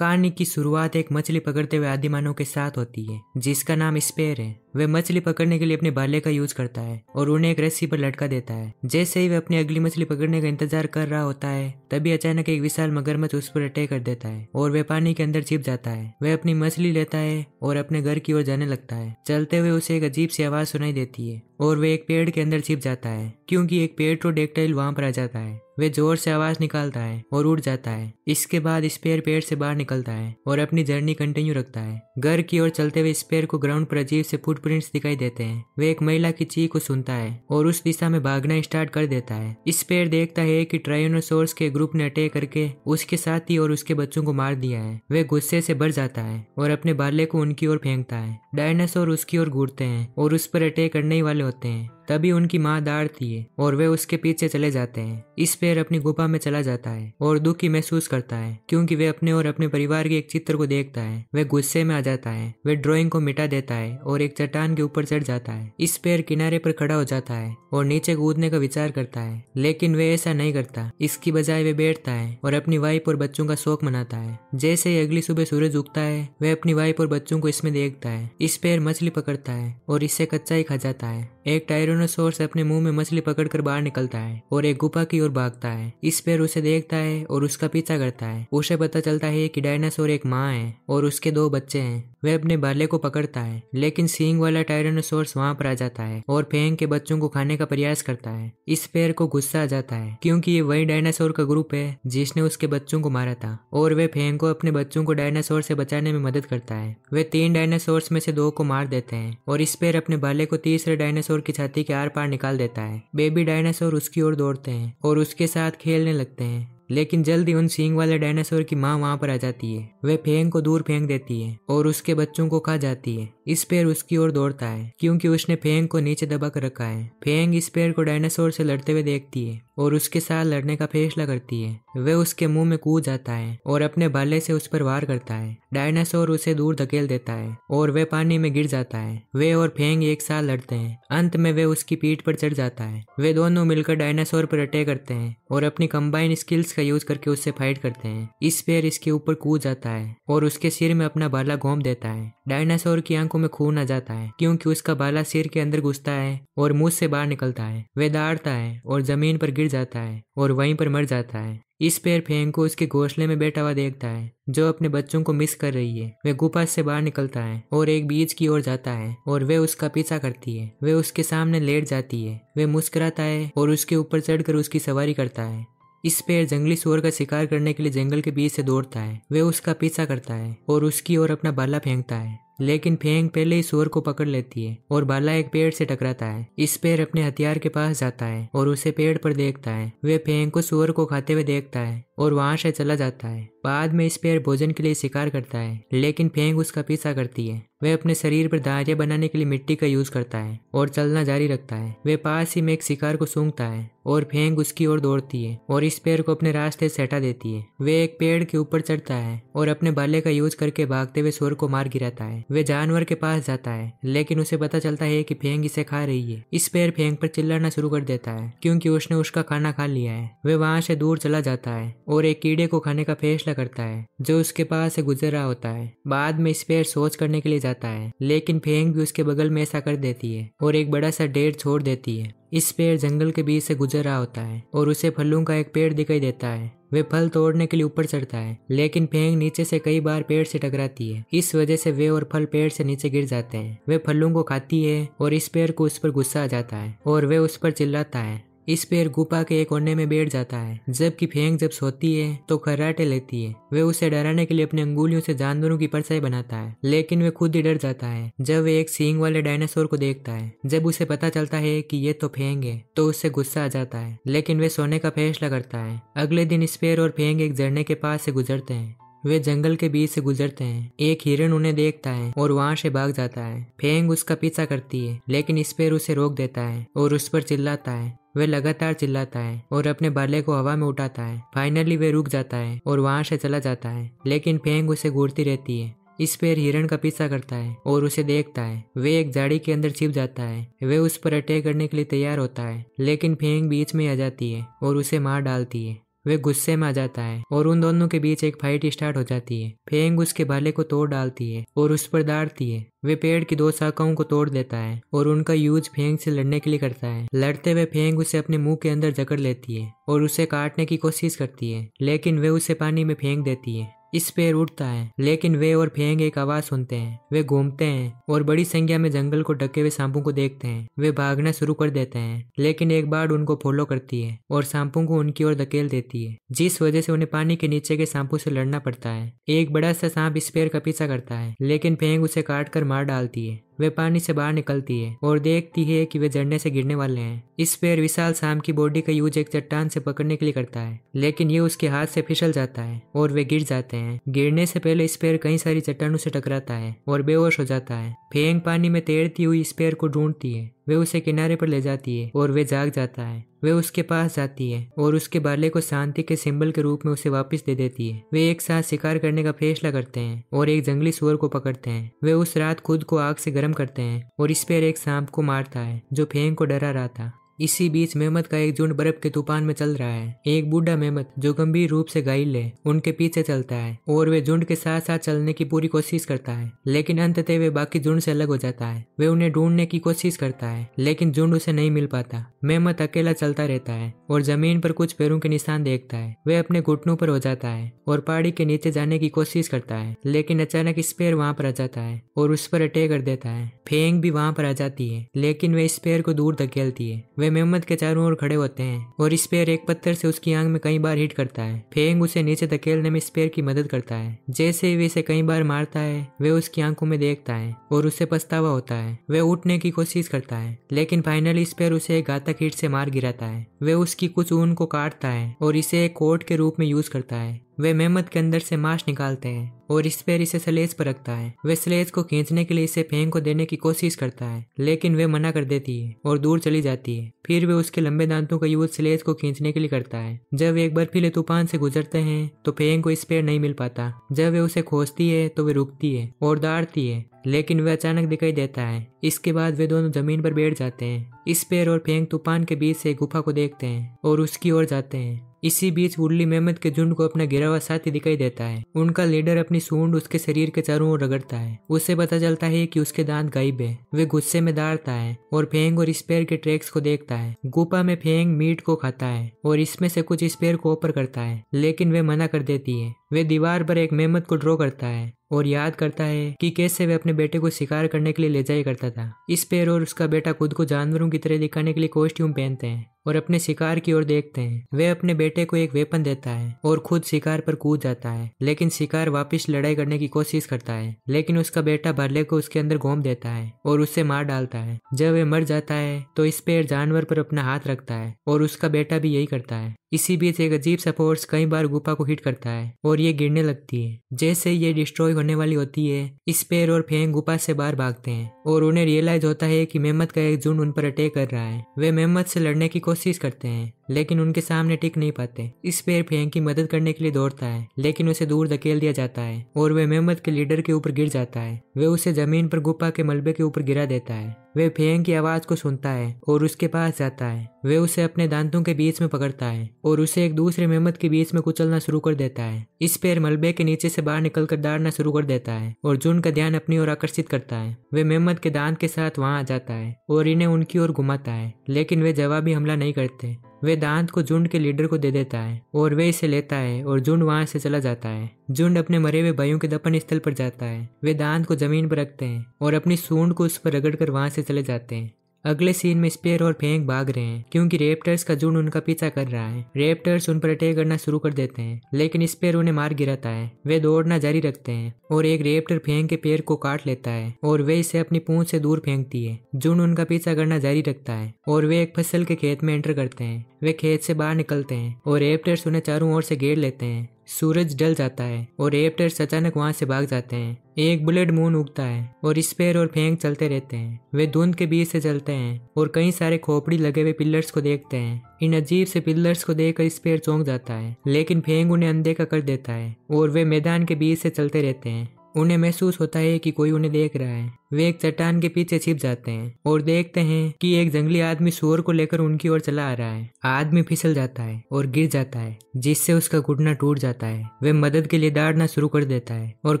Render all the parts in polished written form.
कहानी की शुरुआत एक मछली पकड़ते हुए आदिमानव के साथ होती है जिसका नाम स्पेर है। वह मछली पकड़ने के लिए अपने भाले का यूज करता है और उन्हें एक रस्सी पर लटका देता है। जैसे ही वह अपनी अगली मछली पकड़ने का इंतजार कर रहा होता है तभी अचानक एक विशाल मगरमच्छ उस पर अटैक कर देता है और वह पानी के अंदर छिप जाता है। वह अपनी मछली लेता है और अपने घर की ओर जाने लगता है। चलते हुए उसे एक अजीब सी आवाज सुनाई देती है और वह एक पेड़ के अंदर छिप जाता है क्योंकि एक प्टेरोडेक्टाइल वहां पर आ जाता है। वह जोर से आवाज निकालता है और उड़ जाता है। इसके बाद स्पेर पेड़ से बाहर निकलता है और अपनी जर्नी कंटिन्यू रखता है। घर की ओर चलते हुए स्पेर को ग्राउंड पर अजीब से फुटप्रिंट्स दिखाई देते हैं। वह एक महिला की चीख को सुनता है और उस दिशा में भागना स्टार्ट कर देता है। स्पेर देखता है कि ट्राइनोसोर्स के ग्रुप ने अटैक करके उसके साथी और उसके बच्चों को मार दिया है। वह गुस्से से भर जाता है और अपने भाले को उनकी ओर फेंकता है। डायनासोर उसकी ओर घूरते हैं और उस पर अटैक करने ही वाले होते हैं। तभी उनकी माँ दौड़ती है और वे उसके पीछे चले जाते हैं। स्पेर अपनी गुफा में चला जाता है और दुखी महसूस करता है क्योंकि वे अपने और अपने परिवार के एक चित्र को देखता है। वह गुस्से में आ जाता है। वह ड्राइंग को मिटा देता है और एक चट्टान के ऊपर चढ़ जाता है। स्पेर किनारे पर खड़ा हो जाता है और नीचे कूदने का विचार करता है, लेकिन वे ऐसा नहीं करता। इसकी बजाय वे बैठता है और अपनी वाइफ और बच्चों का शौक मनाता है। जैसे ही अगली सुबह सूरज उगता है वह अपनी वाइफ और बच्चों को इसमें देखता है। स्पेर मछली पकड़ता है और इससे कच्चा ही खा जाता है। एक टायरोनोसोर्स अपने मुंह में मछली पकड़कर बाहर निकलता है और एक गुफा की ओर भागता है। स्पेर उसे देखता है और उसका पीछा करता है। उसे पता चलता है कि डायनासोर एक माँ है और उसके 2 बच्चे हैं। वह अपने भाले को पकड़ता है, लेकिन सींग वाला टायरोनोसोर्स वहां पर आ जाता है और फेंग के बच्चों को खाने का प्रयास करता है। स्पेर को गुस्सा आ जाता है क्योंकि ये वही डायनासोर का ग्रुप है जिसने उसके बच्चों को मारा था और वह फेंग को अपने बच्चों को डायनासोर से बचाने में मदद करता है। वे 3 डायनासोर्स में से 2 को मार देते हैं और स्पेर अपने भाले को तीसरे डायनासोर की छाती के आर पार निकाल देता है। बेबी डायनासोर उसकी ओर दौड़ते हैं और उसके साथ खेलने लगते हैं, लेकिन जल्दी उन सींग वाले डायनासोर की माँ वहां पर आ जाती है। वह फेंग को दूर फेंक देती है और उसके बच्चों को खा जाती है। स्पेर उसकी ओर दौड़ता है क्योंकि उसने फेंग को नीचे दबा कर रखा है। फेंग स्पेर को डायनासोर से लड़ते हुए देखती है और उसके साथ लड़ने का फैसला करती है। वह उसके मुंह में कूद जाता है और अपने भाले से उस पर वार करता है। डायनासोर उसे दूर धकेल देता है और वह पानी में गिर जाता है। वे और फेंग एक साथ लड़ते हैं। अंत में वे उसकी पीठ पर चढ़ जाता है। वे दोनों मिलकर डायनासोर पर अटैक करते हैं और अपनी कंबाइन स्किल्स का यूज करके उससे फाइट करते हैं। स्पेर इसके ऊपर कूद जाता है और उसके सिर में अपना भाला घोंप देता है। डायनासोर की आंखों में खून आ जाता है क्योंकि उसका भाला सिर के अंदर घुसता है और मुंह से बाहर निकलता है। वह दौड़ता है और जमीन पर गिर जाता है और वहीं पर मर जाता है। स्पेर फेंग को उसके घोंसले में बैठा हुआ देखता है जो अपने बच्चों को मिस कर रही है। वह गुफा से बाहर निकलता है और एक बीच की ओर जाता है और वह उसका पीछा करती है। वह उसके सामने लेट जाती है। वह मुस्कुराता है और उसके ऊपर चढ़कर उसकी सवारी करता है। स्पेर जंगली सुअर का शिकार करने के लिए जंगल के बीच से दौड़ता है। वह उसका पीछा करता है और उसकी ओर अपना भाला फेंकता है, लेकिन फेंग पहले ही सुअर को पकड़ लेती है और भाला एक पेड़ से टकराता है। स्पेर अपने हथियार के पास जाता है और उसे पेड़ पर देखता है। वह फेंग को सुअर को खाते हुए देखता है और वहां से चला जाता है। बाद में स्पेर भोजन के लिए शिकार करता है, लेकिन फेंग उसका पीछा करती है। वह अपने शरीर पर दांरियां बनाने के लिए मिट्टी का यूज करता है और चलना जारी रखता है। वह पास ही में एक शिकार को सूंघता है और फेंग उसकी ओर दौड़ती है और स्पेर को अपने रास्ते से हटा देती है। वह एक पेड़ के ऊपर चढ़ता है और अपने भाले का यूज करके भागते हुए सुअर को मार गिराता है। वह जानवर के पास जाता है, लेकिन उसे पता चलता है कि फेंग इसे खा रही है। स्पेर फेंग पर चिल्लाना शुरू कर देता है क्योंकि उसने उसका खाना खा लिया है। वह वहां से दूर चला जाता है और एक कीड़े को खाने का फैसला करता है जो उसके पास से गुजर रहा होता है। बाद में स्पेर सोच करने के लिए जाता है, लेकिन फेंग भी उसके बगल में ऐसा कर देती है और एक बड़ा सा ढेर छोड़ देती है। स्पेर जंगल के बीच से गुजर रहा होता है और उसे फलों का एक पेड़ दिखाई देता है। वे फल तोड़ने के लिए ऊपर चढ़ता है, लेकिन फेंग नीचे से कई बार पेड़ से टकराती है। इस वजह से वे और फल पेड़ से नीचे गिर जाते हैं। वे फलों को खाती है और स्पेर को उस पर गुस्सा आ जाता है और वे उस पर चिल्लाता है। स्पेर गुफा के एक कोने में बैठ जाता है, जबकि फेंग जब सोती है तो खर्राटे लेती है। वे उसे डराने के लिए अपनी अंगुलियों से जानवरों की परछाई बनाता है, लेकिन वे खुद ही डर जाता है जब वे एक सींग वाले डायनासोर को देखता है। जब उसे पता चलता है कि ये तो फेंग है तो उससे गुस्सा आ जाता है, लेकिन वे सोने का फैसला करता है। अगले दिन स्पेर और फेंग एक झरने के पास से गुजरते हैं। वे जंगल के बीच से गुजरते हैं। एक हिरन उन्हें देखता है और वहां से भाग जाता है। फेंग उसका पीछा करती है, लेकिन स्पेर उसे रोक देता है और उस पर चिल्लाता है। वह लगातार चिल्लाता है और अपने भाले को हवा में उठाता है। फाइनली वे रुक जाता है और वहां से चला जाता है, लेकिन फेंग उसे घूरती रहती है। स्पेर हिरन का पीछा करता है और उसे देखता है। वे एक झाड़ी के अंदर छिप जाता है। वे उस पर अटैक करने के लिए तैयार होता है, लेकिन फेंग बीच में आ जाती है और उसे मार डालती है। वे गुस्से में आ जाता है और उन दोनों के बीच एक फाइट स्टार्ट हो जाती है। फेंग उसके भाले को तोड़ डालती है और उस पर दाड़ती है। वे पेड़ की 2 शाखाओं को तोड़ देता है और उनका यूज फेंग से लड़ने के लिए करता है। लड़ते हुए फेंग उसे अपने मुंह के अंदर जकड़ लेती है और उसे काटने की कोशिश करती है, लेकिन वे उसे पानी में फेंक देती है। स्पेर उठता है, लेकिन वे और फेंग एक आवाज सुनते हैं। वे घूमते हैं और बड़ी संख्या में जंगल को ढके हुए सांपों को देखते हैं। वे भागना शुरू कर देते हैं, लेकिन एक बार उनको फॉलो करती है और सांपों को उनकी ओर धकेल देती है, जिस वजह से उन्हें पानी के नीचे के सांपों से लड़ना पड़ता है। एक बड़ा सा सांप स्पेर का पीछा करता है, लेकिन फेंग उसे काट कर मार डालती है। वे पानी से बाहर निकलती है और देखती है कि वे झरने से गिरने वाले हैं। स्पेर विशाल सांप की बॉडी का यूज एक चट्टान से पकड़ने के लिए करता है, लेकिन ये उसके हाथ से फिसल जाता है और वे गिर जाते हैं। गिरने से पहले स्पेर कई सारी चट्टानों से टकराता है और बेहोश हो जाता है। फेंग पानी में तैरती हुई स्पेर को ढूंढती है। वे उसे किनारे पर ले जाती है और वे जाग जाता है। वे उसके पास जाती है और उसके भाले को शांति के सिंबल के रूप में उसे वापस दे देती है। वे एक साथ शिकार करने का फैसला करते हैं और एक जंगली सुअर को पकड़ते हैं। वे उस रात खुद को आग से गर्म करते हैं और स्पेर एक सांप को मारता है जो फेंग को डरा रहा था। इसी बीच मेहमत का एक झुंड बर्फ के तूफान में चल रहा है। एक बूढ़ा मेहमत जो गंभीर रूप से घायल है उनके पीछे चलता है और वे झुंड के साथ साथ चलने की पूरी कोशिश करता है, लेकिन अंततः वे बाकी झुंड से अलग हो जाता है। वे उन्हें ढूंढने की कोशिश करता है, लेकिन झुंड उसे नहीं मिल पाता। मेहमत अकेला चलता रहता है और जमीन पर कुछ पैरों के निशान देखता है। वे अपने घुटनों पर हो जाता है और पहाड़ी के नीचे जाने की कोशिश करता है, लेकिन अचानक स्पेर वहां पर आ जाता है और उस पर अटैक कर देता है। फेंग भी वहां पर आ जाती है, लेकिन वे स्पेर को दूर धकेलती है। वे मेहमत के चारों ओर खड़े होते हैं और स्पेर एक पत्थर से उसकी आंख में कई बार हिट करता है। फेंग उसे नीचे धकेलने में स्पेर की मदद करता है। जैसे ही वे इसे कई बार मारता है, वे उसकी आंखों में देखता है और उसे पछतावा होता है। वे उठने की कोशिश करता है, लेकिन फाइनली स्पेर उसे एक घातक हिट से मार गिराता है। वे उसकी कुछ ऊन को काटता है और इसे एक कोट के रूप में यूज करता है। वे मेहमत के अंदर से मांस निकालते हैं और स्पेर इसे स्लेज पर रखता है। वे स्लेज को खींचने के लिए इसे फेंग को देने की कोशिश करता है, लेकिन वे मना कर देती है और दूर चली जाती है। फिर वे उसके लंबे दांतों का यूज स्लेज को खींचने के लिए करता है। जब वे एक बर्फीले तूफान से गुजरते हैं तो फेंग को स्पेर नहीं मिल पाता। जब वे उसे खोजती है तो वे रुकती है और दौड़ती है, लेकिन वे अचानक दिखाई देता है। इसके बाद वे दोनों जमीन पर बैठ जाते हैं। स्पेर और फेंग तूफान के बीच से एक गुफा को देखते हैं और उसकी ओर जाते हैं। इसी बीच वुडली मेहमत के झुंड को अपना गिरा हुआ साथी दिखाई देता है। उनका लीडर अपनी सूंड उसके शरीर के चारों ओर रगड़ता है। उसे पता चलता है कि उसके दांत गायब है। वे गुस्से में दौड़ता है और फेंग और स्पेर के ट्रैक्स को देखता है। गुफा में फेंग मीट को खाता है और इसमें से कुछ स्पेर को ऑफर करता है, लेकिन वे मना कर देती है। वे दीवार पर एक मेहमत को ड्रॉ करता है और याद करता है कि कैसे वे अपने बेटे को शिकार करने के लिए ले जाया करता था। स्पेर और उसका बेटा खुद को जानवरों की तरह दिखाने के लिए कॉस्ट्यूम पहनते हैं और अपने शिकार की ओर देखते हैं। वे अपने बेटे को एक वेपन देता है और खुद शिकार पर कूद जाता है, लेकिन शिकार वापस लड़ाई करने की कोशिश करता है, लेकिन उसका बेटा भाले को उसके अंदर घोंप देता है और उससे मार डालता है। जब वे मर जाता है तो स्पेर जानवर पर अपना हाथ रखता है और उसका बेटा भी यही करता है। इसी बीच एक अजीब सा फोर्स कई बार गुफा को हिट करता है और ये गिरने लगती है। जैसे ये डिस्ट्रॉय होने वाली होती है, स्पेर और फेंग गुफा से बाहर भागते हैं और उन्हें रियलाइज होता है कि मेहमत का एक झुंड उन पर अटैक कर रहा है। वे मेहमत से लड़ने की कोशिश करते हैं, लेकिन उनके सामने टिक नहीं पाते। स्पेर फेंग की मदद करने के लिए दौड़ता है, लेकिन उसे दूर धकेल दिया जाता है और वे मेहमत के लीडर के ऊपर गिर जाता है। वे उसे जमीन पर गुफा के मलबे के ऊपर गिरा देता है। वे फेंग की आवाज को सुनता है और उसके पास जाता है। वे उसे अपने दांतों के बीच में पकड़ता है और उसे एक दूसरे मेहमत के बीच में कुचलना शुरू कर देता है। स्पेर मलबे के नीचे से बाहर निकलकर दौड़ना शुरू कर देता है और झुंड का ध्यान अपनी ओर आकर्षित करता है। वे मेहमत के दांत के साथ वहां आ जाता है और इन्हें उनकी ओर घुमाता है, लेकिन वे जवाबी हमला नहीं करते। वे दांत को झुंड के लीडर को दे देता है और वे इसे लेता है और झुंड वहां से चला जाता है। झुंड अपने मरे हुए भाइयों के दफन स्थल पर जाता है। वे दांत को जमीन पर रखते हैं और अपनी सूंड को उस पर रगड़कर वहां से चले जाते हैं। अगले सीन में स्पेर और फेंग भाग रहे हैं क्योंकि रेप्टर्स का झुंड उनका पीछा कर रहा है। रेप्टर्स उन पर अटैक करना शुरू कर देते हैं, लेकिन स्पेर उन्हें मार गिराता है। वे दौड़ना जारी रखते हैं और एक रेप्टर फेंग के पैर को काट लेता है और वे इसे अपनी पूंछ से दूर फेंकती है। झुंड उनका पीछा करना जारी रखता है और वे एक फसल के खेत में एंटर करते हैं। वे खेत से बाहर निकलते हैं और रेप्टर्स उन्हें चारों ओर से घेर लेते हैं। सूरज ढल जाता है और रेप्टर्स अचानक वहां से भाग जाते हैं। एक ब्लड मून उगता है और स्पेर और फेंग चलते रहते हैं। वे धुंध के बीच से चलते हैं और कई सारे खोपड़ी लगे हुए पिलर्स को देखते हैं। इन अजीब से पिलर्स को देखकर स्पेर चौंक जाता है, लेकिन फेंग उन्हें अनदेखा कर देता है और वे मैदान के बीच से चलते रहते हैं। उन्हें महसूस होता है कि कोई उन्हें देख रहा है। वे एक चट्टान के पीछे छिप जाते हैं और देखते हैं कि एक जंगली आदमी सूअर को लेकर उनकी ओर चला आ रहा है। आदमी फिसल जाता है और गिर जाता है, जिससे उसका घुटना टूट जाता है। वे मदद के लिए दौड़ना शुरू कर देता है और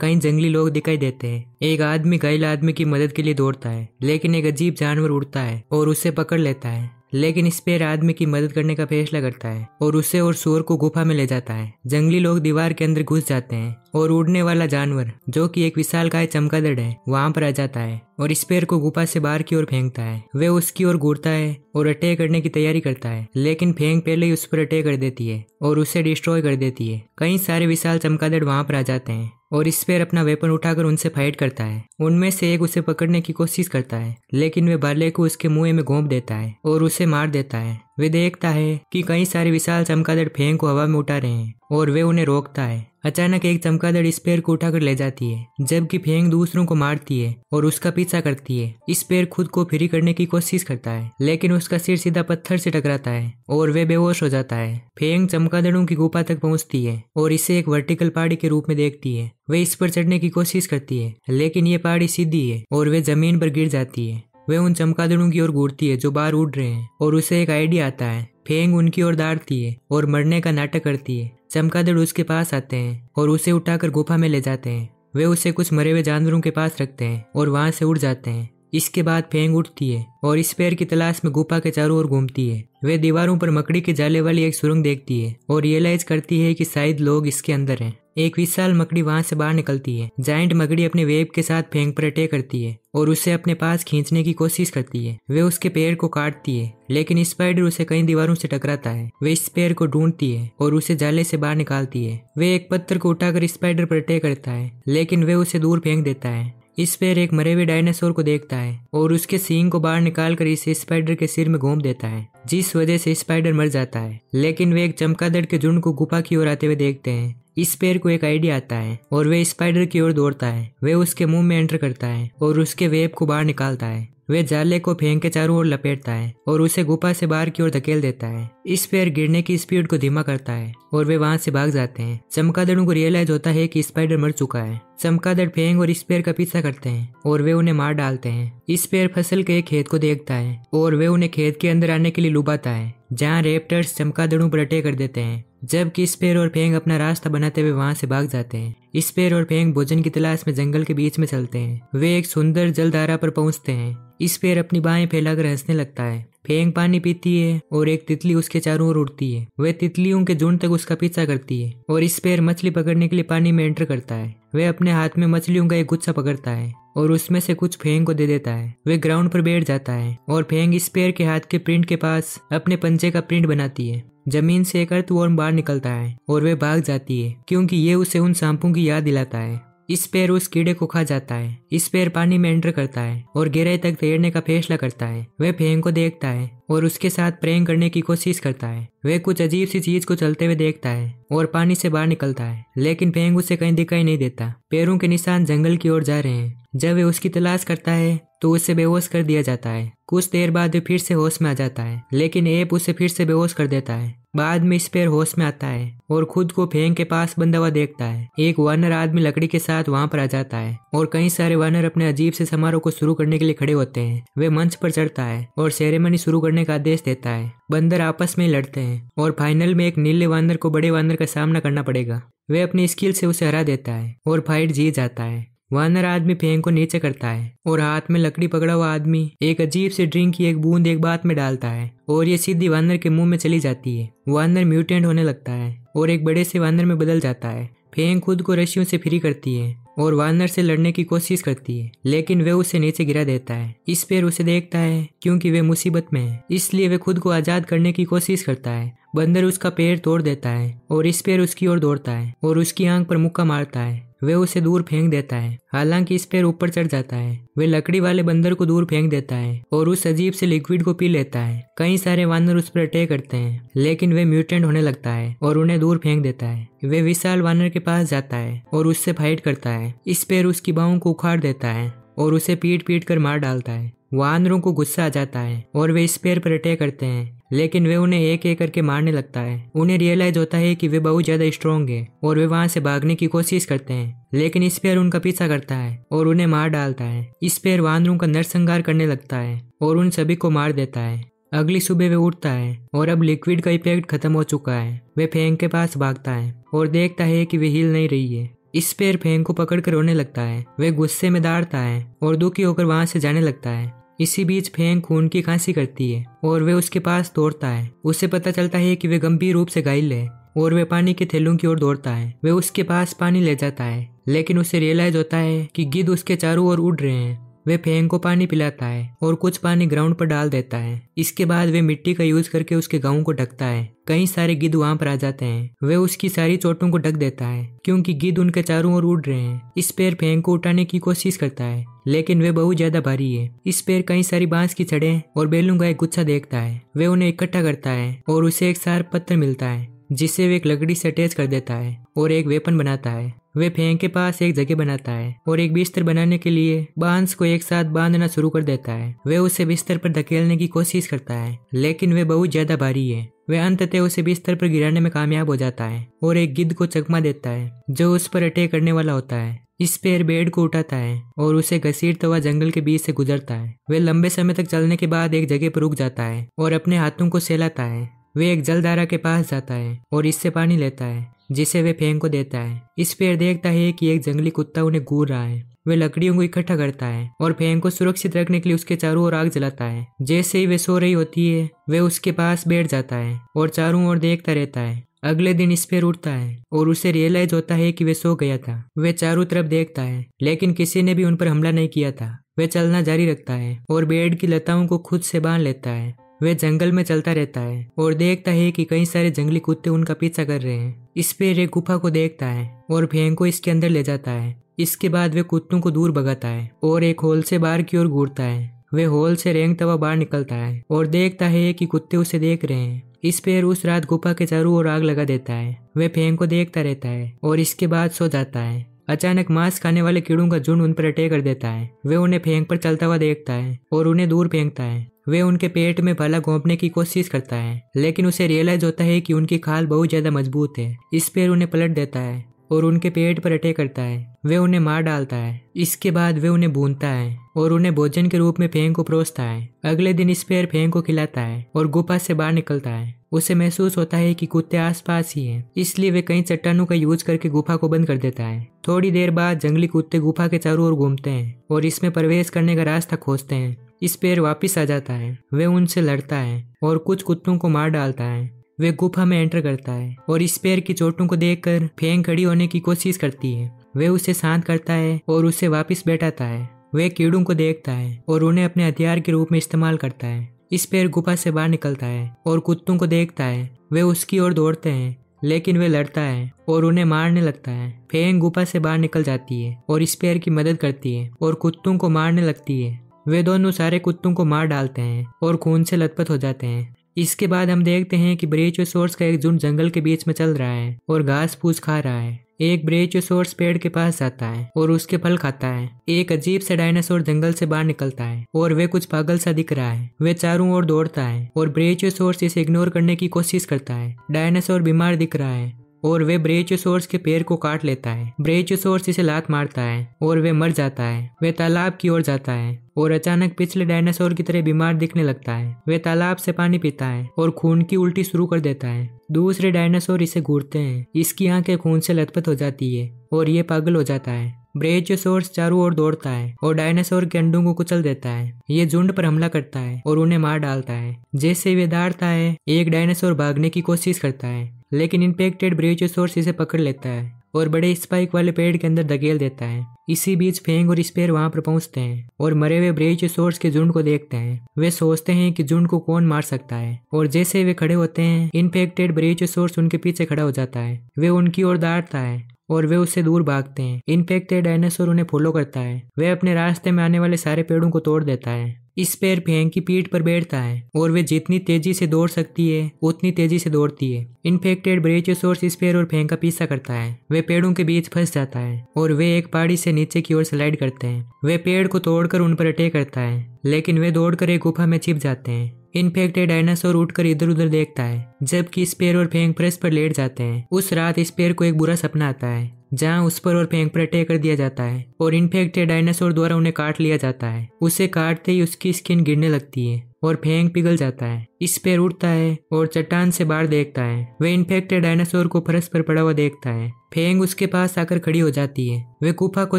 कई जंगली लोग दिखाई देते हैं। एक आदमी घायल आदमी की मदद के लिए दौड़ता है, लेकिन एक अजीब जानवर उड़ता है और उसे पकड़ लेता है। लेकिन स्पेयर आदमी की मदद करने का फैसला करता है और उसे और सूअर को गुफा में ले जाता है। जंगली लोग दीवार के अंदर घुस जाते हैं और उड़ने वाला जानवर, जो कि एक विशालकाय चमगादड़ है, वहां पर आ जाता है और स्पेयर को गुफा से बाहर की ओर फेंकता है। वे उसकी ओर घूरता है और अटैक करने की तैयारी करता है, लेकिन फेंक पहले ही उस पर अटैक कर देती है और उसे डिस्ट्रॉय कर देती है। कई सारे विशाल चमगादड़ वहां पर आ जाते हैं और स्पेयर अपना वेपन उठाकर उनसे फाइट करता है। उनमें से एक उसे पकड़ने की कोशिश करता है, लेकिन वे भाले को उसके मुंह में घोंप देता है और उसे मार देता है। वे देखता है कि कई सारे विशाल चमगादड़ फेंक को हवा में उठा रहे हैं और वे उन्हें रोकता है। अचानक एक चमगादड़ स्पेयर को उठाकर ले जाती है, जबकि फेंक दूसरों को मारती है और उसका पीछा करती है। स्पेयर खुद को फ्री करने की कोशिश करता है, लेकिन उसका सिर सीधा पत्थर से टकराता है और वे बेहोश हो जाता है। फेंक चमगादड़ों की गुफा तक पहुंचती है और इसे एक वर्टिकल पहाड़ी के रूप में देखती है। वे इस पर चढ़ने की कोशिश करती है, लेकिन ये पहाड़ी सीधी है और वे जमीन पर गिर जाती है। वे उन चमगादड़ों की ओर घूरती है जो बाहर उड़ रहे हैं और उसे एक आइडिया आता है। फेंग उनकी ओर दौड़ती है और मरने का नाटक करती है। चमगादड़ उसके पास आते हैं और उसे उठाकर गुफा में ले जाते हैं। वे उसे कुछ मरे हुए जानवरों के पास रखते हैं और वहां से उड़ जाते हैं। इसके बाद फेंग उठती है और स्पेयर की तलाश में गुफा के चारों ओर घूमती है। वे दीवारों पर मकड़ी के जाले वाली एक सुरंग देखती है और रियलाइज करती है कि शायद लोग इसके अंदर हैं। एक विशाल मकड़ी वहां से बाहर निकलती है। जायंट मकड़ी अपने वेब के साथ फेंग पर अटैक करती है और उसे अपने पास खींचने की कोशिश करती है। वे उसके पैर को काटती है, लेकिन स्पाइडर उसे कई दीवारों से टकराता है। वे स्पेयर को ढूंढती है और उसे जाले से बाहर निकालती है। वे एक पत्थर को उठाकर स्पाइडर पर अटैक करता है, लेकिन वे उसे दूर फेंक देता है। स्पेयर एक मरे हुए डायनासोर को देखता है और उसके सींग को बाहर निकालकर इसे स्पाइडर के सिर में घोंप देता है, जिस वजह से स्पाइडर मर जाता है। लेकिन वे एक चमगादड़ के झुंड को गुफा की ओर आते हुए देखते हैं। स्पेयर को एक आइडिया आता है और वे स्पाइडर की ओर दौड़ता है। वे उसके मुंह में एंटर करता है और उसके वेब को बाहर निकालता है। वे जाले को फेंक के चारों ओर लपेटता है और उसे गुफा से बाहर की ओर धकेल देता है। स्पेयर गिरने की स्पीड को धीमा करता है और वे वहां से भाग जाते हैं। चमगादड़ों को रियलाइज होता है कि स्पाइडर मर चुका है। चमगादड़ फेंग और स्पेयर का पीछा करते हैं और वे उन्हें मार डालते हैं। स्पेयर फसल के एक खेत को देखता है और वे उन्हें खेत के अंदर आने के लिए लुभाता है, जहाँ रैप्टर्स चमगादड़ों पर अटैक कर देते हैं, जबकि स्पेयर और फेंग अपना रास्ता बनाते हुए वहां से भाग जाते हैं। स्पेयर और फेंग भोजन की तलाश में जंगल के बीच में चलते हैं। वे एक सुंदर जलधारा पर पहुंचते हैं। स्पेयर अपनी बाहें फैलाकर हंसने लगता है। फेंग पानी पीती है और एक तितली उसके चारों ओर उड़ती है। वह तितलियों के झुंड तक उसका पीछा करती है और स्पेयर मछली पकड़ने के लिए पानी में एंटर करता है। वह अपने हाथ में मछलियों का एक गुच्छा पकड़ता है और उसमें से कुछ फेंग को दे देता है। वह ग्राउंड पर बैठ जाता है और फेंग स्पेयर के हाथ के प्रिंट के पास अपने पंजे का प्रिंट बनाती है। जमीन से एक अर्थवर्म बाहर निकलता है और वह भाग जाती है, क्योंकि ये उसे उन सांपों की याद दिलाता है। स्पेयर उस कीड़े को खा जाता है। स्पेयर पानी में एंटर करता है और गहराई तक तैरने का फैसला करता है। वह फेंग को देखता है और उसके साथ प्रैंक करने की कोशिश करता है। वह कुछ अजीब सी चीज को चलते हुए देखता है और पानी से बाहर निकलता है, लेकिन फेंग उसे कहीं दिखाई नहीं देता। पैरों के निशान जंगल की ओर जा रहे हैं। जब वह उसकी तलाश करता है तो उसे बेहोश कर दिया जाता है। कुछ देर बाद वह फिर से होश में आ जाता है, लेकिन एप उसे फिर से बेहोश कर देता है। बाद में स्पेयर होश में आता है और खुद को फेंग के पास बंधा हुआ देखता है। एक वानर आदमी लकड़ी के साथ वहां पर आ जाता है और कई सारे वानर अपने अजीब से समारोह को शुरू करने के लिए खड़े होते हैं। वे मंच पर चढ़ता है और सेरेमनी शुरू करने का आदेश देता है। बंदर आपस में लड़ते हैं और फाइनल में एक नीले वानर को बड़े वानर का सामना करना पड़ेगा। वे अपनी स्किल से उसे हरा देता है और फाइट जीत जाता है। वानर आदमी फेंग को नीचे करता है और हाथ में लकड़ी पकड़ा हुआ आदमी एक अजीब से ड्रिंक की एक बूंद एक बात में डालता है और ये सीधी वानर के मुंह में चली जाती है। वानर म्यूटेंट होने लगता है और एक बड़े से वानर में बदल जाता है। फेंग खुद को रस्सियों से फ्री करती है और वानर से लड़ने की कोशिश करती है, लेकिन वे उसे नीचे गिरा देता है। स्पेयर उसे देखता है क्योंकि वे मुसीबत में है, इसलिए वे खुद को आजाद करने की कोशिश करता है। बंदर उसका पैर तोड़ देता है और स्पेयर उसकी ओर दौड़ता है और उसकी आंख पर मुक्का मारता है। वे उसे दूर फेंक देता है। हालांकि स्पेयर ऊपर चढ़ जाता है। वे लकड़ी वाले बंदर को दूर फेंक देता है और उस अजीब से लिक्विड को पी लेता है। कई सारे वानर उस पर अटैक करते हैं, लेकिन वे म्यूटेंट होने लगता है और उन्हें दूर फेंक देता है। वे विशाल वानर के पास जाता है और उससे फाइट करता है। स्पेयर उसकी बाहों को उखाड़ देता है और उसे पीट पीट कर मार डालता है। वानरों को गुस्सा आ जाता है और वे स्पेयर पर अटैक करते हैं, लेकिन वे उन्हें एक एक करके मारने लगता है। उन्हें रियलाइज होता है कि वे बहुत ज्यादा स्ट्रॉन्ग है और वे वहां से भागने की कोशिश करते हैं, लेकिन स्पेयर उनका पीछा करता है और उन्हें मार डालता है। स्पेयर वानरों का नरसंहार करने लगता है और उन सभी को मार देता है। अगली सुबह वे उठता है और अब लिक्विड का इफेक्ट खत्म हो चुका है। वे फेंग के पास भागता है और देखता है कि वे हिल नहीं रही है। स्पेयर फेंग को पकड़कर रोने लगता है। वे गुस्से में दौड़ता है और दुखी होकर वहां से जाने लगता है। इसी बीच फेंग खून की खांसी करती है और वे उसके पास दौड़ता है। उसे पता चलता है कि वे गंभीर रूप से घायल है और वे पानी के थैलों की ओर दौड़ता है। वे उसके पास पानी ले जाता है, लेकिन उसे रियलाइज होता है कि गिद्ध उसके चारों ओर उड़ रहे हैं। वे फेंग को पानी पिलाता है और कुछ पानी ग्राउंड पर डाल देता है। इसके बाद वे मिट्टी का यूज करके उसके गांव को ढकता है। कई सारे गिद्ध वहां पर आ जाते हैं। वे उसकी सारी चोटों को ढक देता है क्योंकि गिद्ध उनके चारों ओर उड़ रहे हैं। स्पेयर फेंग को उठाने की कोशिश करता है, लेकिन वे बहुत ज्यादा भारी है। स्पेयर कई सारी बांस की छड़ें और बेलों का एक गुच्छा देखता है। वे उन्हें इकट्ठा करता है और उसे एक शार्प पत्थर मिलता है, जिसे वे एक लकड़ी से अटैच कर देता है और एक वेपन बनाता है। वे फेंग के पास एक जगह बनाता है और एक बिस्तर बनाने के लिए बांस को एक साथ बांधना शुरू कर देता है। वे उसे बिस्तर पर धकेलने की कोशिश करता है, लेकिन वे बहुत ज्यादा भारी है। वे अंततः उसे बिस्तर पर गिराने में कामयाब हो जाता है और एक गिद्ध को चकमा देता है जो उस पर अटैक करने वाला होता है। स्पेयर बेड को उठाता है और उसे घसीटता हुआ जंगल के बीच से गुजरता है। वे लंबे समय तक चलने के बाद एक जगह पर रुक जाता है और अपने हाथों को सहलाता है। वे एक जलधारा के पास जाता है और इससे पानी लेता है, जिसे वे फेंग को देता है। स्पेयर देखता है कि एक जंगली कुत्ता उन्हें घूर रहा है। वे लकड़ियों को इकट्ठा करता है और फेंग को सुरक्षित रखने के लिए उसके चारों ओर आग जलाता है। जैसे ही वे सो रही होती है, वे उसके पास बैठ जाता है और चारों ओर देखता रहता है। अगले दिन स्पेयर उठता है और उसे रियलाइज होता है कि वे सो गया था। वे चारों तरफ देखता है, लेकिन किसी ने भी उन पर हमला नहीं किया था। वे चलना जारी रखता है और बेड की लताओं को खुद से बांध लेता है। वे जंगल में चलता रहता है और देखता है कि कई सारे जंगली कुत्ते उनका पीछा कर रहे हैं। स्पेयर एक गुफा को देखता है और फेंग को इसके अंदर ले जाता है। इसके बाद वे कुत्तों को दूर भगाता है और एक होल से बाहर की ओर घूरता है। वे होल से रेंगता हुआ बाहर निकलता है और देखता है कि कुत्ते उसे देख रहे हैं। स्पेयर उस रात गुफा के चारों ओर आग लगा देता है। वे फेंग को देखता रहता है और इसके बाद सो जाता है। अचानक मांस खाने वाले कीड़ों का झुंड उन पर अटैक कर देता है। वे उन्हें फेंग पर चलता हुआ देखता है और उन्हें दूर फेंकता है। वे उनके पेट में भाला घोंपने की कोशिश करता है, लेकिन उसे रियलाइज होता है कि उनकी खाल बहुत ज्यादा मजबूत है। स्पेयर उन्हें पलट देता है और उनके पेट पर अटैक करता है। वे उन्हें मार डालता है। इसके बाद वे उन्हें भूनता है और उन्हें भोजन के रूप में फेंग को परोसता है। अगले दिन स्पेयर फेंग को खिलाता है और गुफा से बाहर निकलता है। उसे महसूस होता है कि कुत्ते आसपास ही हैं, इसलिए वे कई चट्टानों का यूज करके गुफा को बंद कर देता है। थोड़ी देर बाद जंगली कुत्ते गुफा के चारों ओर घूमते हैं और इसमें प्रवेश करने का रास्ता खोजते हैं। स्पेयर वापस आ जाता है। वे उनसे लड़ता है और कुछ कुत्तों को मार डालता है। वे गुफा में एंटर करता है और स्पेयर की चोटों को देखकर फेंग खड़ी होने की कोशिश करती है। वे उसे शांत करता है और उसे वापस बैठाता है। वे कीड़ों को देखता है और उन्हें अपने हथियार के रूप में इस्तेमाल करता है। स्पेयर गुफा से बाहर निकलता है और कुत्तों को देखता है। वे उसकी ओर दौड़ते हैं, लेकिन वे लड़ता है और उन्हें मारने लगता है। फेंग गुफा से बाहर निकल जाती है और स्पेयर की मदद करती है और कुत्तों को मारने लगती है। वे दोनों सारे कुत्तों को मार डालते हैं और खून से लथपथ हो जाते हैं। इसके बाद हम देखते हैं कि ब्रेचियोसोर्स का एक झुंड जंगल के बीच में चल रहा है और घास फूस खा रहा है। एक ब्रेचियोसोर्स पेड़ के पास जाता है और उसके फल खाता है। एक अजीब सा डायनासोर जंगल से बाहर निकलता है और वे कुछ पागल सा दिख रहा है। वे चारों ओर दौड़ता है और ब्रेचियोसोर्स इसे इग्नोर करने की कोशिश करता है। डायनासोर बीमार दिख रहा है और वे ब्रेचियोसोर्स के पैर को काट लेता है। ब्रेचियोसोर्स इसे लात मारता है और वे मर जाता है। वे तालाब की ओर जाता है और अचानक पिछले डायनासोर की तरह बीमार दिखने लगता है। वे तालाब से पानी पीता है और खून की उल्टी शुरू कर देता है। दूसरे डायनासोर इसे घूरते हैं। इसकी आंखें खून से लथपथ हो जाती है और ये पागल हो जाता है। ब्रेचियोसोर्स चारों ओर दौड़ता है और डायनासोर के अंडों को कुचल देता है। ये झुंड पर हमला करता है और उन्हें मार डालता है। जैसे वे दौड़ता है, एक डायनासोर भागने की कोशिश करता है, लेकिन इन्फेक्टेड ब्रेचियोसोर्स इसे पकड़ लेता है और बड़े स्पाइक वाले पेड़ के अंदर धकेल देता है। इसी बीच फेंग और स्पेयर वहां पर पहुंचते हैं और मरे हुए ब्रेचियोसोर्स के झुंड को देखते हैं। वे सोचते हैं कि झुंड को कौन मार सकता है और जैसे वे खड़े होते हैं, इन्फेक्टेड ब्रेचियोसोर्स उनके पीछे खड़ा हो जाता है। वे उनकी ओर दौड़ता है और वे उससे दूर भागते हैं। इन्फेक्टेड डायनासोर उन्हें फॉलो करता है। वे अपने रास्ते में आने वाले सारे पेड़ों को तोड़ देता है। स्पेयर फेंग की पीठ पर बैठता है और वे जितनी तेजी से दौड़ सकती है उतनी तेजी से दौड़ती है। इन्फेक्टेड ब्रेचियोसॉर्स स्पेयर और फेंग का पीछा करता है। वे पेड़ों के बीच फंस जाता है और वे एक पहाड़ी से नीचे की ओर स्लाइड करते हैं। वे पेड़ को तोड़कर उन पर अटैक करता है, लेकिन वे दौड़कर एक गुफा में छिप जाते हैं। इन्फेक्टेड डायनासोर उठकर इधर उधर देखता है, जबकि स्पेयर और फेंग फर्श पर लेट जाते हैं। उस रात स्पेयर को एक बुरा सपना आता है जहां उस पर और फेंग पर अटैक कर दिया जाता है और इन्फेक्टेड डायनासोर द्वारा उन्हें काट लिया जाता है। उसे काटते ही उसकी स्किन गिरने लगती है और फेंग पिघल जाता है। स्पेयर उठता है और चट्टान से बाहर देखता है। वे इन्फेक्टेड डायनासोर को फर्श पर पड़ा हुआ देखता है। फेंग उसके पास आकर खड़ी हो जाती है। वे गुफा को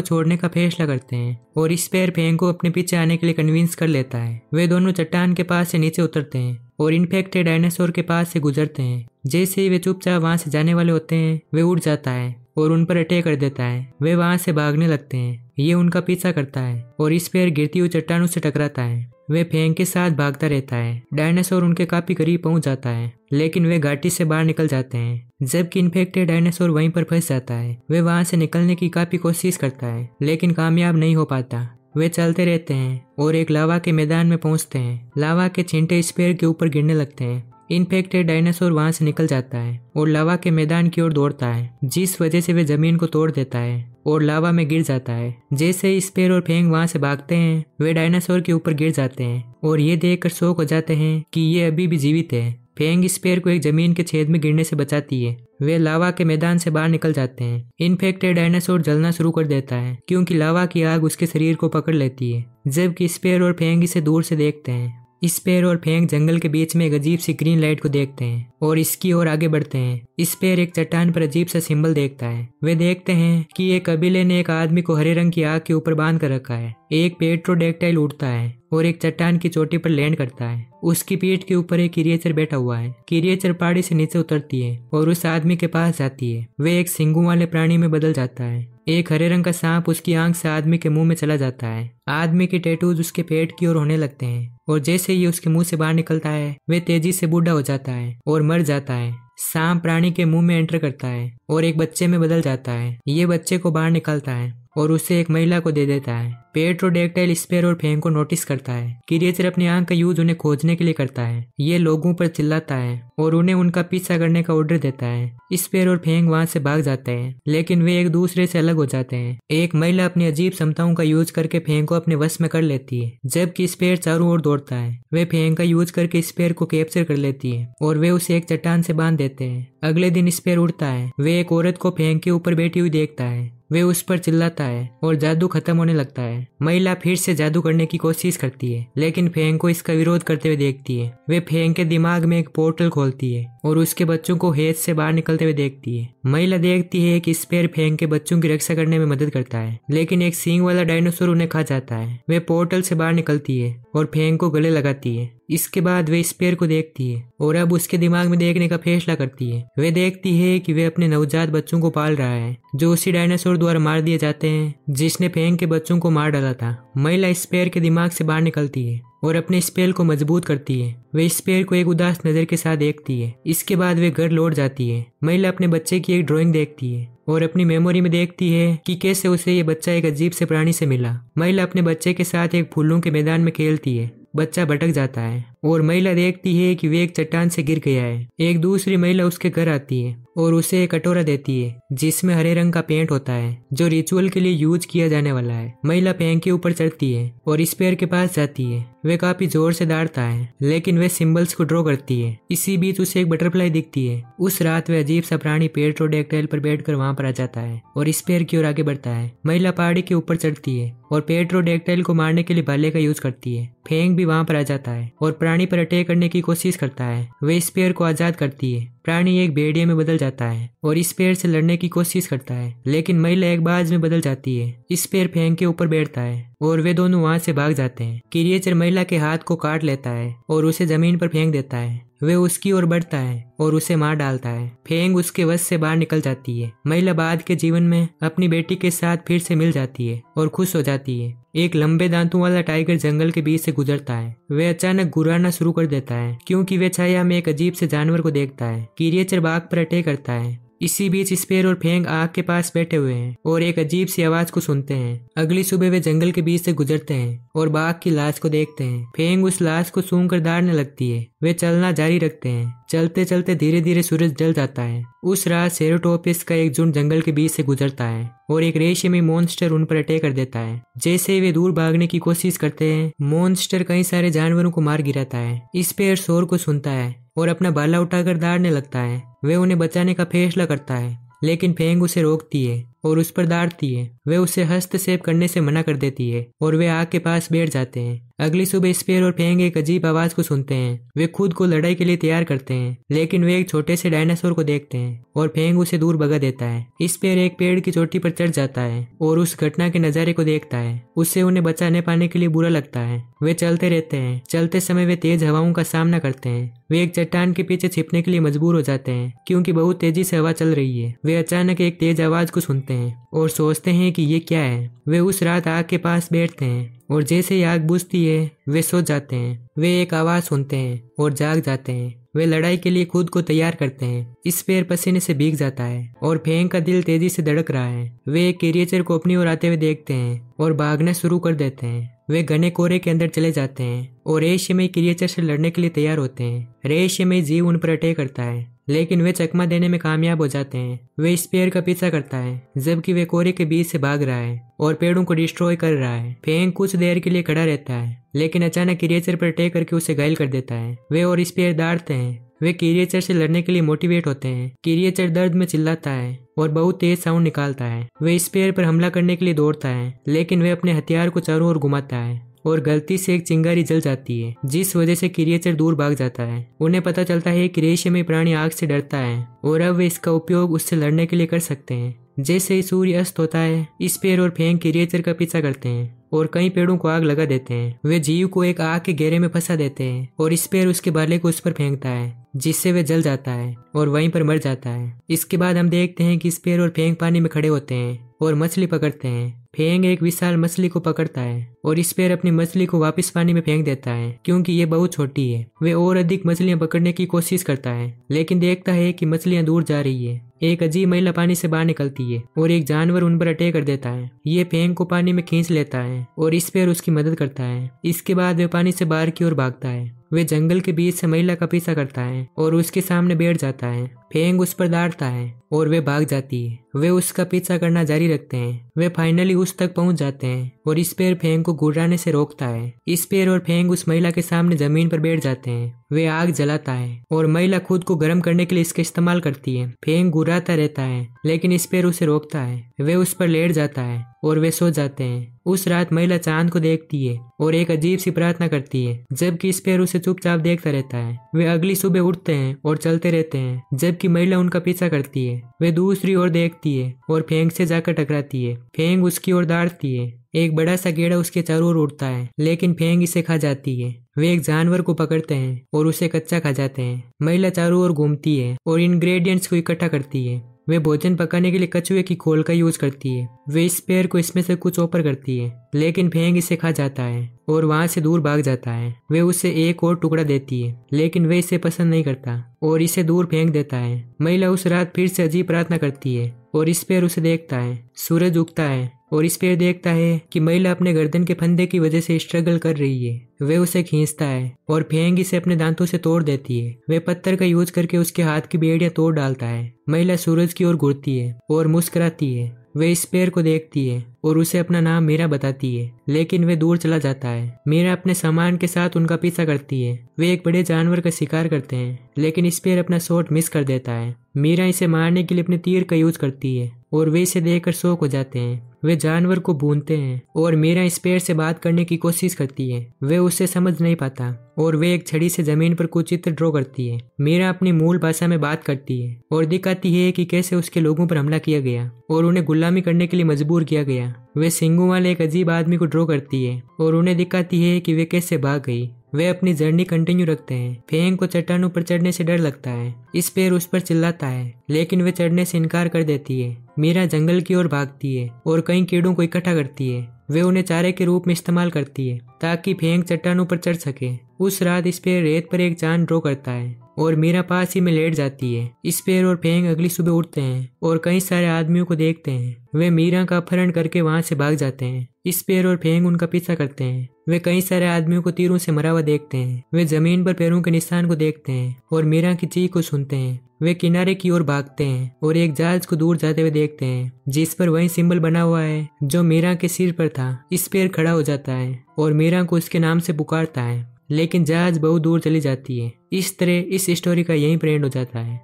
छोड़ने का फैसला करते हैं और स्पेयर फेंग को अपने पीछे आने के लिए कन्विंस कर लेता है। वे दोनों चट्टान के पास से नीचे उतरते हैं और इन्फेक्टेड डायनासोर के पास से गुजरते हैं। जैसे ही वे चुपचाप वहां से जाने वाले होते हैं, वे उड़ जाता है और उन पर अटैक कर देता है। वे वहां से भागने लगते हैं। ये उनका पीछा करता है और स्पेयर गिरती हुई चट्टानों से टकराता है। वे फेंग के साथ भागता रहता है। डायनासोर उनके काफी करीब पहुंच जाता है, लेकिन वे घाटी से बाहर निकल जाते हैं, जबकि इन्फेक्टेड डायनासोर वहीं पर फंस जाता है। वे वहां से निकलने की काफी कोशिश करता है, लेकिन कामयाब नहीं हो पाता। वे चलते रहते हैं और एक लावा के मैदान में पहुंचते हैं। लावा के छींटे स्पेयर के ऊपर गिरने लगते हैं। इन्फेक्टेड डायनासोर वहां से निकल जाता है और लावा के मैदान की ओर दौड़ता है, जिस वजह से वे जमीन को तोड़ देता है और लावा में गिर जाता है। जैसे ही स्पेयर और फेंग वहां से भागते हैं, वे डायनासोर के ऊपर गिर जाते हैं और ये देखकर शॉक हो जाते हैं कि ये अभी भी जीवित है। फेंग स्पेयर को एक जमीन के छेद में गिरने से बचाती है। वे लावा के मैदान से बाहर निकल जाते हैं। इन्फेक्टेड डायनासोर जलना शुरू कर देता है क्योंकि लावा की आग उसके शरीर को पकड़ लेती है, जबकि स्पेयर और फेंग इसे दूर से देखते हैं। स्पेयर और फेंग जंगल के बीच में एक अजीब सी ग्रीन लाइट को देखते हैं और इसकी ओर आगे बढ़ते हैं। स्पेयर एक चट्टान पर अजीब सा सिंबल देखता है। वे देखते हैं कि एक कबीले ने एक आदमी को हरे रंग की आग के ऊपर बांध कर रखा है। एक पेट्रोडेक्टाइल उड़ता है और एक चट्टान की चोटी पर लैंड करता है। उसकी पीठ के ऊपर एक क्रिएचर बैठा हुआ है। क्रिएचर पहाड़ी से नीचे उतरती है और उस आदमी के पास जाती है। वे एक सींगों वाले प्राणी में बदल जाता है। एक हरे रंग का सांप उसकी आंख से आदमी के मुंह में चला जाता है। आदमी के टैटूज उसके पेट की ओर होने लगते हैं और जैसे ही उसके मुंह से बाहर निकलता है, वे तेजी से बूढ़ा हो जाता है और मर जाता है। सांप प्राणी के मुंह में एंटर करता है और एक बच्चे में बदल जाता है। ये बच्चे को बाहर निकालता है और उसे एक महिला को दे देता है। पेट्रोडेक्टाइल स्पेयर और फेंग को नोटिस करता है। क्रिएचर अपनी आंख का यूज उन्हें खोजने के लिए करता है। ये लोगों पर चिल्लाता है और उन्हें उनका पीछा करने का ऑर्डर देता है। स्पेयर और फेंग वहां से भाग जाते हैं, लेकिन वे एक दूसरे से अलग हो जाते हैं। एक महिला अपनी अजीब क्षमताओं का यूज करके फेंग को अपने वश में कर लेती है, जबकि स्पेयर चारों ओर दौड़ता है। वे फेंग का यूज करके स्पेयर को कैप्चर कर लेती है और वे उसे एक चट्टान से बांध देते हैं। अगले दिन स्पेयर उड़ता है। वे एक औरत को फेंग के ऊपर बैठी हुई देखता है। वे उस पर चिल्लाता है और जादू खत्म होने लगता है। महिला फिर से जादू करने की कोशिश करती है, लेकिन फेंग को इसका विरोध करते हुए देखती है। वे फेंग के दिमाग में एक पोर्टल खोलती है और उसके बच्चों को हेज से बाहर निकलते हुए देखती है। महिला देखती है कि स्पेयर फेंग के बच्चों की रक्षा करने में मदद करता है, लेकिन एक सींग वाला डायनासोर उन्हें खा जाता है। वे पोर्टल से बाहर निकलती है और फेंग को गले लगाती है। इसके बाद वे स्पेयर को देखती है और अब उसके दिमाग में देखने का फैसला करती है। वे देखती है कि वे अपने नवजात बच्चों को पाल रहा है, जो उसी डायनासोर द्वारा मार दिए जाते हैं जिसने फेंग के बच्चों को मार डाला था। महिला स्पेयर के दिमाग से बाहर निकलती है और अपने स्पेल को मजबूत करती है। वे स्पेयर को एक उदास नजर के साथ देखती है। इसके बाद वे घर लौट जाती है। महिला अपने बच्चे की एक ड्राइंग देखती है और अपनी मेमोरी में देखती है कि कैसे उसे ये बच्चा एक अजीब से प्राणी से मिला। महिला अपने बच्चे के साथ एक फूलों के मैदान में खेलती है। बच्चा भटक जाता है और महिला देखती है कि वे एक चट्टान से गिर गया है। एक दूसरी महिला उसके घर आती है और उसे एक कटोरा देती है जिसमें हरे रंग का पेंट होता है, जो रिचुअल के लिए यूज किया जाने वाला है। महिला फेंग के ऊपर चढ़ती है और स्पेयर के पास जाती है। वे काफी जोर से दौड़ता है, लेकिन वे सिंबल्स को ड्रॉ करती है। इसी बीच उसे एक बटरफ्लाई दिखती है। उस रात वे अजीब सा प्राणी पेट्रोडेक्टाइल पर बैठकर वहां पर आ जाता है और स्पेयर की ओर आगे बढ़ता है। महिला पहाड़ी के ऊपर चढ़ती है और पेट्रोडेक्टाइल को मारने के लिए भाले का यूज करती है। फेंग भी वहां पर आ जाता है और प्राणी पर अटैक करने की कोशिश करता है। वे स्पेयर को आजाद करती है। प्राणी एक भेड़िए में बदल जाता है और स्पेयर से लड़ने की कोशिश करता है, लेकिन महिला एक बाज में बदल जाती है। स्पेयर फेंग के ऊपर बैठता है और वे दोनों वहां से भाग जाते हैं। क्रिएचर महिला के हाथ को काट लेता है और उसे जमीन पर फेंक देता है। वे उसकी ओर बढ़ता है और उसे मार डालता है। फेंग उसके वश से बाहर निकल जाती है। महिला बाद के जीवन में अपनी बेटी के साथ फिर से मिल जाती है और खुश हो जाती है। एक लंबे दांतों वाला टाइगर जंगल के बीच से गुजरता है। वे अचानक गुर्राना शुरू कर देता है क्योंकि वे छाया में एक अजीब से जानवर को देखता है। क्रिएचर बाघ पर अटैक करता है, इसी बीच स्पेर और फेंग आग के पास बैठे हुए हैं और एक अजीब सी आवाज को सुनते हैं। अगली सुबह वे जंगल के बीच से गुजरते हैं और बाघ की लाश को देखते हैं। फेंग उस लाश को सूंघकर दाड़ने लगती है। वे चलना जारी रखते हैं। चलते चलते धीरे धीरे सूरज ढल जाता है। उस रात सेरोटोपिस का एक झुंड जंगल के बीच से गुजरता है और एक रेशमी मॉन्स्टर उन पर अटैक कर देता है। जैसे ही वे दूर भागने की कोशिश करते हैं, मॉन्स्टर कई सारे जानवरों को मार गिराता है। स्पेर शोर को सुनता है और अपना भाला उठाकर दाड़ने लगता है। वे उन्हें बचाने का फैसला करता है, लेकिन फेंग उसे रोकती है और उस पर दाड़ती है। वे उसे हस्तक्षेप करने से मना कर देती है और वे आग के पास बैठ जाते हैं। अगली सुबह स्पेर और फेंग एक अजीब आवाज को सुनते हैं। वे खुद को लड़ाई के लिए तैयार करते हैं, लेकिन वे एक छोटे से डायनासोर को देखते हैं और फेंग उसे दूर भगा देता है। स्पेर एक पेड़ की चोटी पर चढ़ जाता है और उस घटना के नजारे को देखता है। उससे उन्हें बचाने पाने के लिए बुरा लगता है। वे चलते रहते हैं। चलते समय वे तेज हवाओं का सामना करते हैं। वे एक चट्टान के पीछे छिपने के लिए मजबूर हो जाते हैं, क्योंकि बहुत तेजी से हवा चल रही है। वे अचानक एक तेज आवाज को सुनते हैं और सोचते हैं कि ये क्या है। वे उस रात आग के पास बैठते हैं और जैसे ही आग बुझती है, वे सो जाते हैं। वे एक आवाज सुनते हैं और जाग जाते हैं। वे लड़ाई के लिए खुद को तैयार करते हैं। स्पेर पसीने से भीग जाता है और फेंग का दिल तेजी से धड़क रहा है। वे एक क्रिएचर को अपनी ओर आते हुए देखते हैं और भागना शुरू कर देते हैं। वे घने कोहरे के अंदर चले जाते हैं और रहस्यमय क्रिएचर से लड़ने के लिए तैयार होते हैं। रहस्यमय जीव उन पर अटैक करता है, लेकिन वे चकमा देने में कामयाब हो जाते हैं। वे स्पेर का पीछा करता है, जबकि वे कोहरे के बीच से भाग रहा है और पेड़ों को डिस्ट्रॉय कर रहा है। फेंग कुछ देर के लिए खड़ा रहता है, लेकिन अचानक क्रिएचर पर अटैक करके उसे घायल कर देता है। वे और स्पेर दाड़ते हैं। वे क्रिएचर से लड़ने के लिए मोटिवेट होते हैं। क्रिएचर दर्द में चिल्लाता है और बहुत तेज साउंड निकालता है। वे स्पेर पर हमला करने के लिए दौड़ता है, लेकिन वे अपने हथियार को चारों ओर घुमाता है और गलती से एक चिंगारी जल जाती है, जिस वजह से क्रिएचर दूर भाग जाता है। उन्हें पता चलता है कि रहस्यमय प्राणी आग से डरता है और अब वे इसका उपयोग उससे लड़ने के लिए कर सकते हैं। जैसे ही सूर्य अस्त होता है, स्पेर और फेंग क्रिएचर का पीछा करते हैं और कई पेड़ों को आग लगा देते हैं। वे जीव को एक आग के घेरे में फंसा देते हैं और स्पेर उसके भाले को उस पर फेंकता है, जिससे वे जल जाता है और वहीं पर मर जाता है। इसके बाद हम देखते हैं कि स्पेर और फेंग पानी में खड़े होते हैं और मछली पकड़ते हैं। फेंग एक विशाल मछली को पकड़ता है और स्पेर अपनी मछली को वापस पानी में फेंक देता है, क्योंकि ये बहुत छोटी है। वे और अधिक मछलियां पकड़ने की कोशिश करता है, लेकिन देखता है कि मछलियां दूर जा रही है। एक अजीब महिला पानी से बाहर निकलती है और एक जानवर उन पर अटैक कर देता है। ये फेंग को पानी में खींच लेता है और स्पेर उसकी मदद करता है। इसके बाद वे पानी से बाहर की ओर भागता है। वे जंगल के बीच से महिला का पीछा करता है और उसके सामने बैठ जाता है। फेंग उस पर दाड़ता है और वे भाग जाती है। वे उसका पीछा करना जारी रखते हैं। वे फाइनली उस तक पहुंच जाते हैं और स्पेर फेंग को गुर्राने से रोकता है। स्पेर और फेंग उस महिला के सामने जमीन पर बैठ जाते हैं। वे आग जलाता है और महिला खुद को गर्म करने के लिए इसका इस्तेमाल करती है। फेंग गुर्राता रहता है, लेकिन स्पेर उसे रोकता है। वे उस पर लेट जाता है और वे सो जाते हैं। उस रात महिला चांद को देखती है और एक अजीब सी प्रार्थना करती है, जबकि स्पेर उसे चुपचाप देखता रहता है। वे अगली सुबह उठते हैं और चलते रहते हैं, जबकि महिला उनका पीछा करती है। वे दूसरी ओर देखती है और फेंग से जाकर टकराती है। फेंग उसकी ओर दाड़ती है। एक बड़ा सा कीड़ा उसके चारों ओर उड़ता है, लेकिन फेंग इसे खा जाती है। वे एक जानवर को पकड़ते हैं और उसे कच्चा खा जाते हैं। महिला चारों ओर घूमती है और इंग्रेडिएंट्स को इकट्ठा करती है। वे भोजन पकाने के लिए कछुए की खोल का यूज करती है। वे स्पेर को इसमें से कुछ ऑफर करती है, लेकिन फेंग इसे खा जाता है और वहां से दूर भाग जाता है। वे उसे एक और टुकड़ा देती है, लेकिन वे इसे पसंद नहीं करता और इसे दूर फेंक देता है। महिला उस रात फिर से अजीब प्रार्थना करती है और स्पेर उसे देखता है। सूरज उगता है और स्पेर देखता है कि महिला अपने गर्दन के फंदे की वजह से स्ट्रगल कर रही है। वे उसे खींचता है और फेंग इसे अपने दांतों से तोड़ देती है। वे पत्थर का यूज करके उसके हाथ की बेड़ियां तोड़ डालता है। महिला सूरज की ओर घूरती है और मुस्कुराती है। वे स्पेर को देखती है और उसे अपना नाम मीरा बताती है, लेकिन वे दूर चला जाता है। मीरा अपने सामान के साथ उनका पीछा करती है। वे एक बड़े जानवर का शिकार करते हैं, लेकिन स्पेर अपना शॉट मिस कर देता है। मीरा इसे मारने के लिए अपने तीर का यूज करती है और वे इसे देखकर शॉक हो जाते हैं। वे जानवर को भूनते हैं और मीरा स्पेर से बात करने की कोशिश करती है। वे उसे समझ नहीं पाता और वे एक छड़ी से जमीन पर कुछ चित्र ड्रॉ करती है। मीरा अपनी मूल भाषा में बात करती है और दिखाती है कि कैसे उसके लोगों पर हमला किया गया और उन्हें गुलामी करने के लिए मजबूर किया गया। वे सींगों वाले एक अजीब आदमी को ड्रॉ करती है और उन्हें दिखाती है कि वे कैसे भाग गई। वे अपनी जर्नी कंटिन्यू रखते हैं। फेंग को चट्टानों पर चढ़ने से डर लगता है। स्पेर उस पर चिल्लाता है, लेकिन वे चढ़ने से इनकार कर देती है। मीरा जंगल की ओर भागती है और कई कीड़ों को इकट्ठा करती है। वे उन्हें चारे के रूप में इस्तेमाल करती है ताकि फेंग चट्टानों पर चढ़ सके। उस रात स्पेर रेत पर एक चांद ड्रॉ करता है और मीरा पास ही में लेट जाती है। स्पेर और फेंग अगली सुबह उठते हैं और कई सारे आदमियों को देखते हैं। वे मीरा का अपहरण करके वहां से भाग जाते हैं। स्पेर और फेंग उनका पीछा करते हैं। वे कई सारे आदमियों को तीरों से मरा हुआ देखते हैं। वे जमीन पर पैरों के निशान को देखते हैं और मीरा की चीख को सुनते हैं। वे किनारे की ओर भागते हैं और एक जहाज को दूर जाते हुए देखते हैं जिस पर वही सिंबल बना हुआ है जो मीरा के सिर पर था। स्पेर खड़ा हो जाता है और मीरा को उसके नाम से पुकारता है, लेकिन जहाज बहुत दूर चली जाती है। इस तरह इस स्टोरी का यही प्रेरणा हो जाता है।